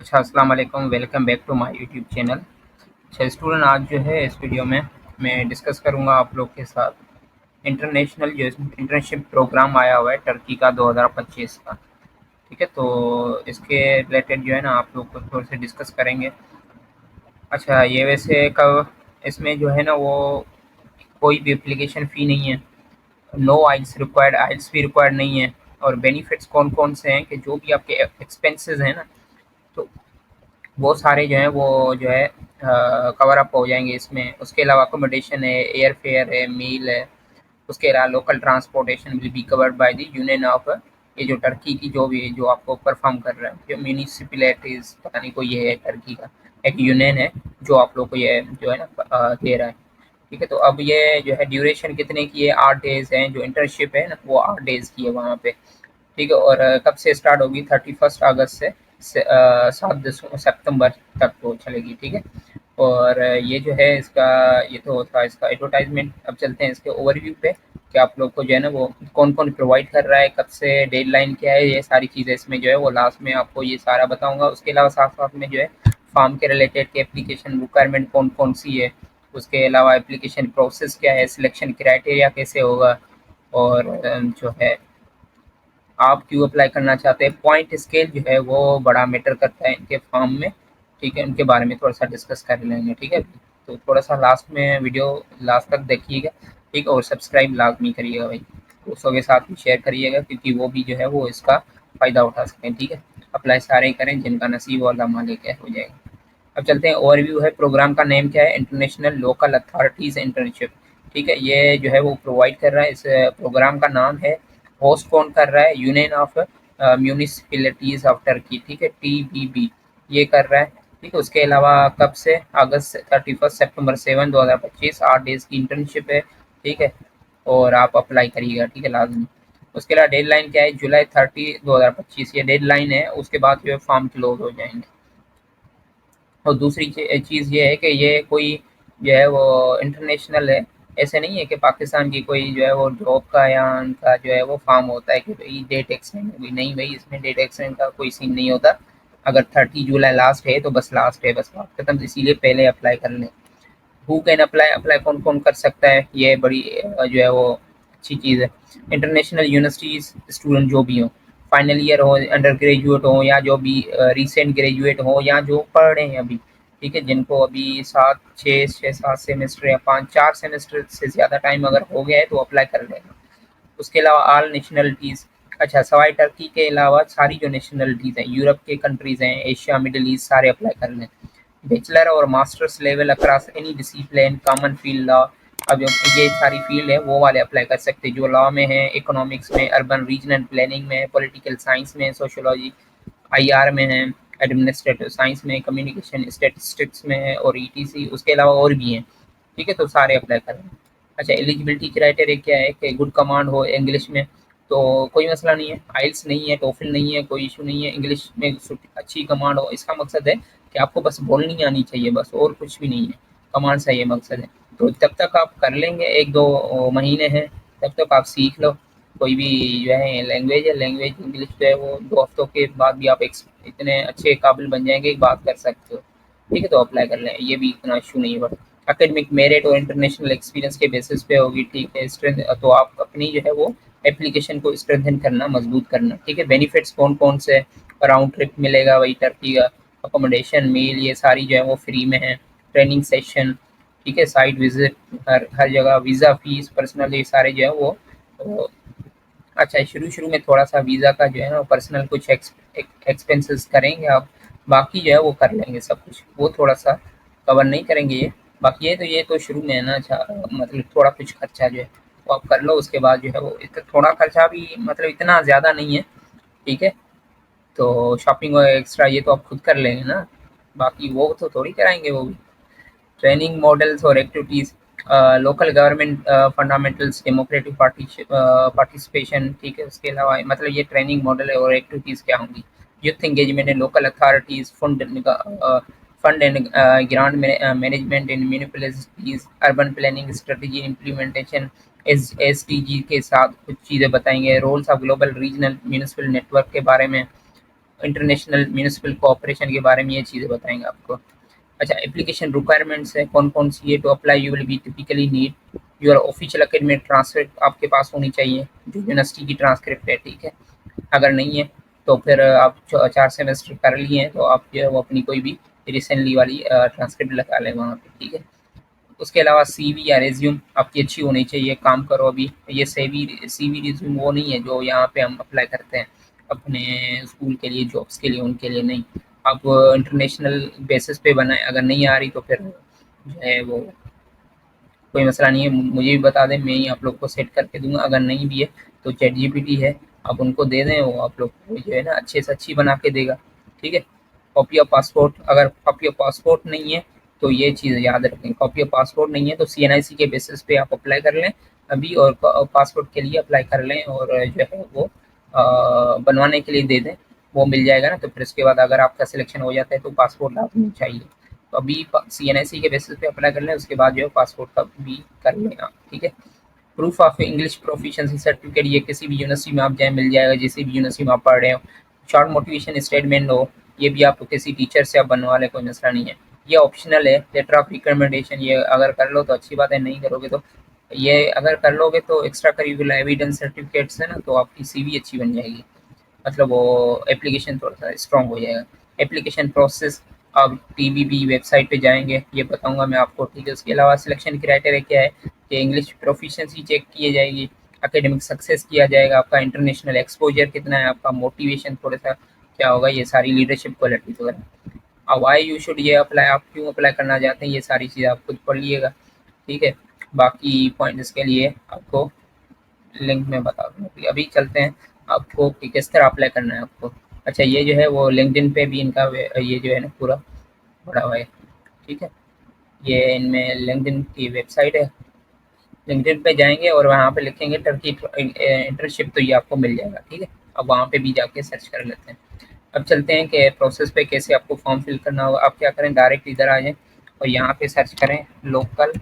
अच्छा, अस्सलाम वालेकुम। Welcome back to my YouTube channel. अच्छा स्टूडेंट, आज जो है इस वीडियो में मैं डिस्कस करूंगा आप लोग के साथ इंटरनेशनल जो इंटर्नशिप प्रोग्राम आया हुआ है टर्की का 2025 का। ठीक है, तो इसके रिलेटेड जो है ना आप लोग को थोड़े से डिस्कस करेंगे। अच्छा, ये वैसे कब इसमें जो है ना वो कोई भी एप्लीकेशन फ़ी नहीं है, नो आइल्स रिक्वायर्ड, आइल्स भी रिक्वायर्ड नहीं है। और बेनिफिट्स कौन कौन से हैं कि जो भी आपके एक्सपेंसेस हैं ना, तो वो सारे जो हैं वो जो है कवर अप हो जाएंगे इसमें। उसके अलावा अकोमोडेशन है, एयर फेयर है, मील है। उसके अलावा local transportation will be covered by the union of, ये जो टर्की की जो भी जो आपको परफॉर्म कर रहा है, जो म्यूनिसिपैलिटीज पता नहीं कोई ये है टर्की का एक यूनियन है जो आप लोग को ये जो है ना दे रहा है। ठीक है, तो अब ये जो है ड्यूरेशन कितने की है, 8 डेज है। जो इंटर्नशिप है ना वो 8 डेज की है वहाँ पे। ठीक है, और कब से स्टार्ट होगी, 31 अगस्त से 7 सितंबर तक वो चलेगी। ठीक है, और ये जो है इसका ये तो था इसका एडवर्टाइजमेंट। अब चलते हैं इसके ओवरव्यू पे कि आप लोग को जो है ना वो कौन कौन प्रोवाइड कर रहा है, कब से डेडलाइन क्या है, ये सारी चीज़ें इसमें जो है वो लास्ट में आपको ये सारा बताऊंगा। उसके अलावा साथ साथ में जो है फॉर्म के रिलेटेड के एप्लीकेशन रिक्वायरमेंट कौन कौन सी है, उसके अलावा एप्लीकेशन प्रोसेस क्या है, सिलेक्शन क्राइटेरिया कैसे होगा, और जो है आप क्यों अप्लाई करना चाहते हैं, पॉइंट स्केल जो है वो बड़ा मैटर करता है इनके फॉर्म में। ठीक है, उनके बारे में थोड़ा सा डिस्कस कर लेंगे। ठीक है, तो थोड़ा सा लास्ट में वीडियो लास्ट तक देखिएगा। ठीक है, और सब्सक्राइब लाजमी करिएगा भाई, दोस्तों के साथ भी शेयर करिएगा क्योंकि वो भी जो है वो इसका फ़ायदा उठा सकें। ठीक है, अप्लाई सारे ही करें जिनका नसीब वाला मालिक है हो जाएगा। अब चलते हैं, ओवरव्यू है। प्रोग्राम का नेम क्या है, इंटरनेशनल लोकल अथॉरिटीज़ इंटर्नशिप। ठीक है, ये जो है वो प्रोवाइड कर रहा है। इस प्रोग्राम का नाम है, होस्ट कौन कर रहा है, union of municipalities of Turkey. ठीक है, TBB ये कर रहा है। ठीक है, उसके अलावा कब से, अगस्त 31 सितंबर 7 2025, 8 डेज़ की इंटर्नशिप है। ठीक है, और आप अप्लाई करिएगा। ठीक है, लाजमी। उसके अलावा डेडलाइन क्या है, जुलाई 30 2025 ये डेडलाइन है। उसके बाद जो है फॉर्म क्लोज हो जाएंगे। और दूसरी चीज़ ये है कि ये कोई जो है वो इंटरनेशनल है। ऐसे नहीं है कि पाकिस्तान की कोई जो है वो जॉब का या उनका जो है वो फार्म होता है कि भाई डेट एक्सटेंड होगी, नहीं भाई, इसमें डेट एक्सटेंड का कोई सीन नहीं होता। अगर 30 जुलाई लास्ट है तो बस लास्ट है, बस बात खत्म। इसीलिए पहले अप्लाई कर लें। हु कैन अप्लाई, अप्लाई कौन कौन कर सकता है, ये बड़ी जो है वो अच्छी चीज़ है। इंटरनेशनल यूनिवर्सिटीज स्टूडेंट जो भी हों, फाइनल ईयर हो, अंडर ग्रेजुएट हो, या जो भी रिसेंट ग्रेजुएट हो, या जो पढ़ रहे हैं अभी। ठीक है, जिनको अभी 7 6 7 सेमेस्टर या 5 4 सेमेस्टर से ज़्यादा टाइम अगर हो गया है तो अप्लाई कर लेना। उसके अलावा ऑल नेशनलिटीज़, अच्छा सवाई टर्की के अलावा सारी जो नेशनलिटीज़ हैं, यूरोप के कंट्रीज़ हैं, एशिया मिडिल ईस्ट, सारे अप्लाई कर लें। बैचलर और masters level across any discipline, common field law. अब ये सारी फील्ड है वो वाले अप्लाई कर सकते हैं जो लॉ में है, इकोनॉमिक्स में, अर्बन रीजनल प्लानिंग में, पॉलिटिकल साइंस में, सोशोलॉजी, IR में है, एडमिनिस्ट्रेटिव साइंस में, कम्युनिकेशन स्टैटिस्टिक्स में है, और ETC। उसके अलावा और भी हैं। ठीक है, तो सारे अप्लाई करें। अच्छा, एलिजिबिलिटी क्राइटेरिया क्या है कि गुड कमांड हो इंग्लिश में, तो कोई मसला नहीं है। आइल्स नहीं है, टोफिल नहीं है, कोई इशू नहीं है। इंग्लिश में अच्छी कमांड हो, इसका मकसद है कि आपको बस बोलनी आनी चाहिए, बस, और कुछ भी नहीं है। कमांड से ये मकसद है। तो जब तक आप कर लेंगे, 1 2 महीने हैं, तब तक आप सीख लो कोई भी जो है लैंग्वेज है। लैंग्वेज इंग्लिश जो है वो 2 हफ्तों के बाद भी आप इतने अच्छे काबिल बन जाएंगे कि बात कर सकते हो। ठीक है, तो अप्लाई कर लें, ये भी इतना इशू नहीं है। एकेडमिक मेरिट और इंटरनेशनल एक्सपीरियंस के बेसिस पे होगी। ठीक है, स्ट्रेंथ तो आप अपनी जो है वो एप्लीकेशन को स्ट्रेंथन करना, मजबूत करना। ठीक है, बेनिफिट्स कौन कौन से, राउंड ट्रिप मिलेगा वही टर्की का, अकोमोडेशन, मील, ये सारी जो है वो फ्री में है। ट्रेनिंग सेशन, ठीक है, साइट विजिट, हर हर जगह, वीज़ा फीस, पर्सनल, ये सारे जो है वो अच्छा, शुरू शुरू में थोड़ा सा वीज़ा का जो है ना पर्सनल कुछ एक्सपेंसेस करेंगे आप। बाकी जो है वो कर लेंगे सब कुछ, वो थोड़ा सा कवर नहीं करेंगे ये। बाकी ये तो शुरू में है ना। अच्छा, मतलब थोड़ा कुछ खर्चा जो है वो आप कर लो। उसके बाद जो है वो थोड़ा खर्चा भी, मतलब इतना ज़्यादा नहीं है। ठीक है, तो शॉपिंग और एक्स्ट्रा ये तो आप खुद कर लेंगे ना, बाकी वो तो थोड़ी कराएंगे वो भी। ट्रेनिंग मॉडल्स और activities, local government fundamentals, democratic participation. ठीक है, उसके अलावा मतलब ये ट्रेनिंग मॉडल और एक्टिविटीज़ क्या होंगी, youth engagement in local authorities, fund and grant management in municipalities, urban planning strategy implementation, SDG के साथ कुछ चीज़ें बताएंगे। Roles of global regional municipal network के बारे में, इंटरनेशनल म्यूनिसिपल कोऑपरेशन के बारे में ये चीज़ें बताएंगे आपको। अच्छा, एप्लीकेशन रिक्वायरमेंट्स है कौन कौन सी है। To apply you will be typically need your official academic transcript आपके पास होनी चाहिए, जो यूनिवर्सिटी की ट्रांसक्रिप्ट है, ठीक है। अगर नहीं है तो फिर आप 4 सेमेस्टर कर लिए हैं तो आप जो है वो अपनी कोई भी रिसेंटली वाली ट्रांसक्रिप्ट लगा लें वहाँ पे, ठीक है। उसके अलावा सीवी या रेज्यूम आपकी अच्छी होनी चाहिए। काम करो अभी, ये सीवी रेज्यूम वो नहीं है जो यहाँ पे हम अप्लाई करते हैं अपने स्कूल के लिए, जॉब्स के लिए, उनके लिए नहीं। आप इंटरनेशनल बेसिस पे बनाए। अगर नहीं आ रही तो फिर जो है वो कोई मसला नहीं है, मुझे भी बता दें, मैं ही आप लोग को सेट करके दूंगा। अगर नहीं भी है तो चैट जीपीटी है, आप उनको दे दें, वो आप लोग को जो है ना अच्छे से अच्छी बना के देगा, ठीक है। कॉपी ऑफ पासपोर्ट, अगर कॉपी ऑफ पासपोर्ट नहीं है तो ये चीज़ याद रखें, कॉपी ऑफ पासपोर्ट नहीं है तो सीएनआईसी के बेसिस पे आप अप्लाई कर लें अभी, और पासपोर्ट के लिए अप्लाई कर लें, और जो है वो बनवाने के लिए दे दें, वो मिल जाएगा ना। तो फिर उसके बाद अगर आपका सिलेक्शन हो जाता है तो पासपोर्ट लाजमी चाहिए। तो अभी सीएनआईसी के बेसिस पे अप्लाई कर लें, उसके बाद जो है पासपोर्ट का भी कर लें आप, ठीक है। Proof of English proficiency certificate, ये किसी भी यूनिवर्सिटी में आप जाए मिल जाएगा, जिस भी यूनिवर्सिटी में आप पढ़ रहे हो। शॉर्ट मोटिवेशन स्टेटमेंट हो, ये भी आपको किसी टीचर से आप बनवा लें, कोई मसला नहीं है। ये ऑप्शनल है। लेटर ऑफ रिकमेंडेशन, ये अगर कर लो तो अच्छी बात है, नहीं करोगे तो ये अगर कर लोगे तो एक्स्ट्रा करिकुलर एविडेंस सर्टिफिकेट्स है ना, तो आपकी सीवी अच्छी बन जाएगी, मतलब वो एप्लीकेशन थोड़ा सा स्ट्रॉन्ग हो जाएगा। एप्लीकेशन प्रोसेस, आप टीबीबी वेबसाइट पे जाएंगे, ये बताऊंगा मैं आपको, ठीक है। उसके अलावा सिलेक्शन क्राइटेरिया क्या है कि इंग्लिश प्रोफिशिएंसी चेक की जाएगी, एकेडमिक सक्सेस किया जाएगा, आपका इंटरनेशनल एक्सपोजर कितना है, आपका मोटिवेशन थोड़ा सा क्या होगा, ये सारी लीडरशिप क्वालिटीज वगैरह। अब वाई यू शुड ये अप्लाई, आप क्यों अप्लाई करना चाहते हैं, ये सारी चीज़ आप खुद पढ़ लीजिएगा, ठीक है। बाकी पॉइंट्स के लिए आपको लिंक में बता दूँगा। अभी चलते हैं आपको कि किस तरह अप्लाई करना है आपको। अच्छा, ये जो है वो लिंक्डइन पे भी इनका ये जो है ना पूरा पड़ा हुआ है, ठीक है। ये इनमें लिंक्डइन की वेबसाइट है, लिंक्डइन पे जाएंगे और वहाँ पे लिखेंगे टर्की इंटर्नशिप, तो ये आपको मिल जाएगा, ठीक है। अब वहाँ पे भी जाके सर्च कर लेते हैं। अब चलते हैं कि प्रोसेस पे कैसे आपको फॉर्म फिल करना होगा। आप क्या करें, डायरेक्ट इधर आ जाएं और यहाँ पे सर्च करें local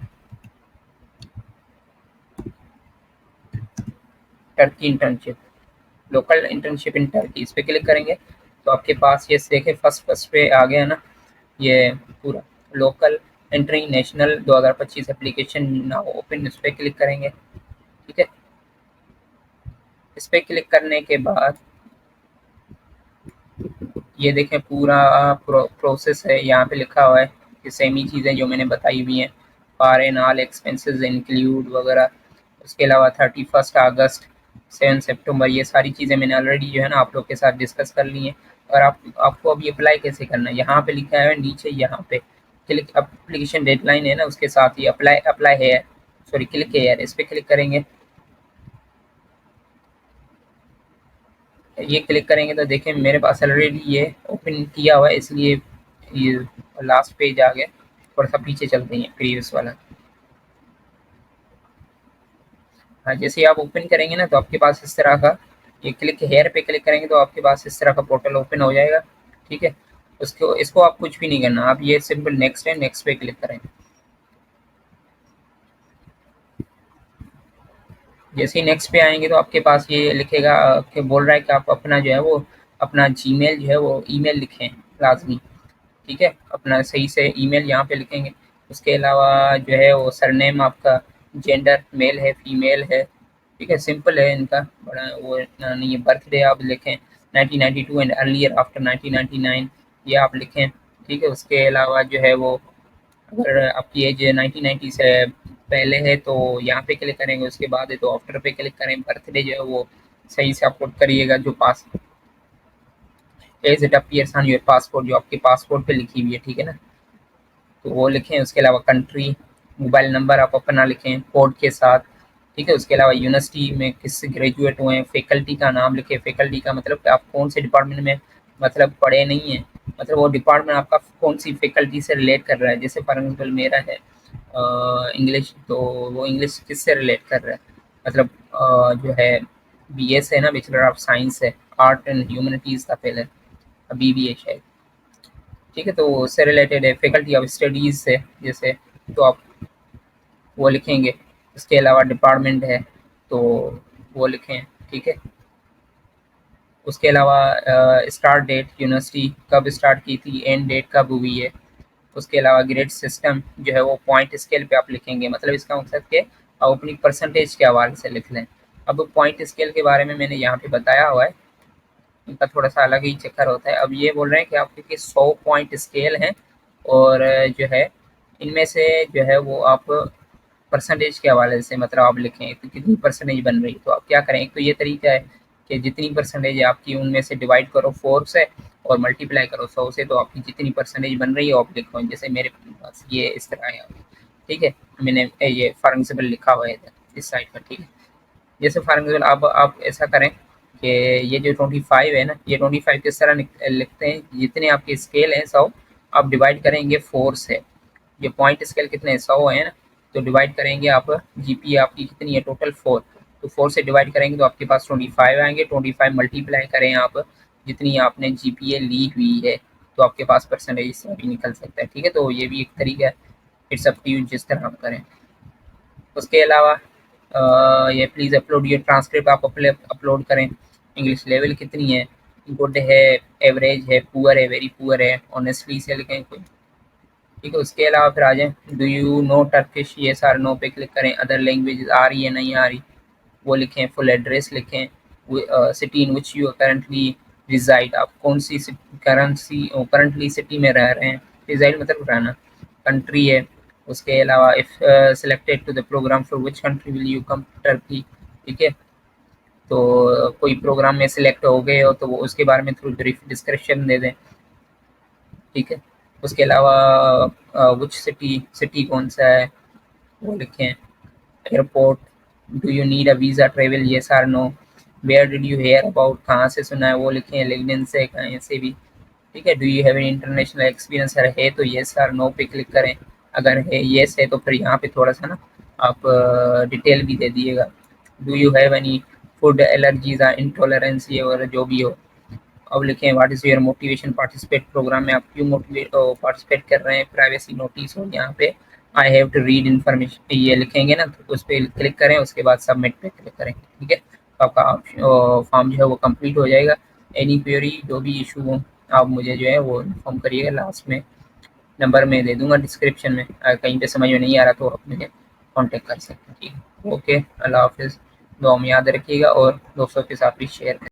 Turkey internship, local internship in Turkey, इस पर क्लिक करेंगे तो आपके पास ये देखे फर्स्ट फर्स्ट पे आ गया ना, ये पूरा local entry national 2025 application now open, इस पर क्लिक करेंगे, ठीक है। इस पर क्लिक करने के बाद ये देखें पूरा प्रोसेस है, यहाँ पे लिखा हुआ है कि सेम ही चीज़ें जो मैंने बताई हुई हैं, far and all expenses include वगैरह। उसके अलावा 31 अगस्त, 7 सितंबर, ये सारी चीज़ें मैंने ऑलरेडी जो है ना आप लोग के साथ डिस्कस कर ली हैं। और आपको अभी अप्लाई कैसे करना है, यहाँ पे लिखा है नीचे, यहाँ पे क्लिक एप्लीकेशन डेडलाइन है ना, उसके साथ ही अप्लाई अप्लाई है, सॉरी क्लिक है यार, इस पर क्लिक करेंगे। ये क्लिक करेंगे तो देखें मेरे पास ऑलरेडी ये ओपन किया हुआ है, इसलिए ये लास्ट पेज आ गया। थोड़ा सा पीछे चलते हैं प्रीवियस वाला। हाँ, जैसे ही आप ओपन करेंगे ना तो आपके पास इस तरह का, ये क्लिक हेयर पे क्लिक करेंगे तो आपके पास इस तरह का पोर्टल ओपन हो जाएगा, ठीक है। उसको इसको आप कुछ भी नहीं करना, आप ये सिंपल नेक्स्ट है, नेक्स्ट पे क्लिक करें। जैसे ही नेक्स्ट पे आएंगे तो आपके पास ये लिखेगा कि बोल रहा है कि आप अपना जो है वो अपना जीमेल जो है वो ईमेल लिखें लाजमी, ठीक है। अपना सही से ईमेल यहाँ पे लिखेंगे। उसके अलावा जो है वो सरनेम आपका जेंडर मेल है फीमेल है, ठीक है, सिंपल है इनका, बड़ा वो इतना नहीं है। बर्थडे आप लिखें 1992 एंड अर्लियर आफ्टर 1999, ये आप लिखें, ठीक है। उसके अलावा जो है वो अगर आपकी एज 1990 से पहले है तो यहाँ पे क्लिक करेंगे, उसके बाद है तो आफ्टर पे क्लिक करें। बर्थडे जो है वो सही से अपलोड करिएगा, जो पास as it appears on your passport, जो आपके पासपोर्ट पे लिखी हुई है, ठीक है ना, तो वो लिखें। उसके अलावा कंट्री, मोबाइल नंबर आप अपना लिखें कोड के साथ, ठीक है। उसके अलावा यूनिवर्सिटी में किससे ग्रेजुएट हुए हैं, फैकल्टी का नाम लिखें। फैकल्टी का मतलब कि आप कौन से डिपार्टमेंट में मतलब पढ़े नहीं हैं, मतलब वो डिपार्टमेंट आपका कौन सी फैकल्टी से रिलेट कर रहा है। जैसे फॉर एग्जाम्पल मेरा है इंग्लिश, तो वो इंग्लिश किससे रिलेट कर रहा है, मतलब जो है बीएस है ना, बैचलर ऑफ साइंस है, आर्ट एंड ह्यूमनिटीज़ था पहले, अभी भी है शायद, ठीक है। तो उससे रिलेटेड है, फैकल्टी ऑफ स्टडीज़ से जैसे, तो आप वो लिखेंगे। उसके अलावा डिपार्टमेंट है तो वो लिखें, ठीक है। उसके अलावा स्टार्ट डेट, यूनिवर्सिटी कब स्टार्ट की थी, एंड डेट कब हुई है। उसके अलावा ग्रेड सिस्टम जो है वो पॉइंट स्केल पे आप लिखेंगे, मतलब इसका मकसद कि आप अपनी परसेंटेज के हवाले से लिख लें। अब पॉइंट स्केल के बारे में मैंने यहाँ पे बताया हुआ है, इनका थोड़ा सा अलग ही चक्कर होता है। अब ये बोल रहे हैं कि आपके 100 पॉइंट स्केल हैं और जो है इनमें से जो है वो आप परसेंटेज के हवाले से मतलब आप लिखें तो कितनी परसेंटेज बन रही है। तो आप क्या करें, एक तो ये तरीका है कि जितनी परसेंटेज है आपकी उनमें से डिवाइड करो 4 से और मल्टीप्लाई करो 100 से, तो आपकी जितनी परसेंटेज बन रही है आप लिखो। जैसे मेरे पास ये इस तरह है, ठीक है, मैंने ये फॉर एग्जाम्पल लिखा हुआ है इस साइड पर, ठीक है। जैसे फॉर एग्जाम्पल अब आप ऐसा करें कि ये जो 25 है ना, ये 25 किस तरह लिखते हैं, जितने आपके स्केल हैं 100, आप डिवाइड करेंगे 4 से। ये पॉइंट स्केल कितने 100 है ना, तो डिवाइड करेंगे आप, जीपीए आपकी कितनी है टोटल 4, तो 4 से डिवाइड करेंगे तो आपके पास 25 आएंगे। 25 मल्टीप्लाई करें आप जितनी आपने जीपीए ली हुई है, तो आपके पास परसेंटेज इससे भी निकल सकता है, ठीक है। तो ये भी एक तरीका है, इट्स अप टू यू जिस तरह आप करें। उसके अलावा ये प्लीज़ अपलोड योर ट्रांसक्रिप्ट, आप अपलोड करें। इंग्लिश लेवल कितनी है, गुड है, एवरेज है, पुअर है, वेरी पुअर है, ऑनेस्टली से लिखें कोई, ठीक है। उसके अलावा फिर आ जाए, डू यू नो टर्किश, ये सार नो पे क्लिक करें। अदर लैंग्वेज आ रही है नहीं आ रही वो लिखें। फुल एड्रेस लिखें। City in which you currently reside, आप कौन सी करंटली सिटी में रह रहे हैं, रिजाइड मतलब रहना, कंट्री है। उसके अलावा if selected to the programme for which country will you come, Turkey, ठीक है। तो कोई प्रोग्राम में सिलेक्ट हो गए हो तो वो उसके बारे में थोड़ी ब्रीफ डिस्क्रिप्शन दे दें, ठीक है। उसके अलावा विच सिटी कौन सा है वो लिखें। Airport, do you need a visa travel, yes or no. Where did you hear about, कहाँ से सुना है वो लिखें, लिंक्डइन से कहीं से भी, ठीक है। Do you have an international experience, अगर है तो येस आर नो पे क्लिक करें। अगर है येस है तो फिर यहाँ पे थोड़ा सा ना आप डिटेल भी दे दिएगा। Do you have any food allergies या इंटॉलरेंस, ये वगैरह जो भी हो। अब लिखें what is your motivation participate program में, आप क्यों मोटिवेट पार्टिसिपेट कर रहे हैं। प्राइवेसी नोटिस हो यहाँ पे, I have to read information, ये लिखेंगे ना तो उस पर क्लिक करें, उसके बाद सबमिट पे क्लिक करें, ठीक है। तो आपका फॉर्म जो है वो कंप्लीट हो जाएगा। एनी क्वेरी जो भी इशू हो आप मुझे जो है वो इन्फॉर्म करिएगा, लास्ट में नंबर में दे दूंगा डिस्क्रिप्शन में। अगर कहीं पे समझ में नहीं आ रहा तो आप मुझे कॉन्टेक्ट कर सकते हैं, ठीक है। ओके, अल्लाह हाफिज़, दुआ में याद रखिएगा और दोस्तों के साथ भी शेयर करें।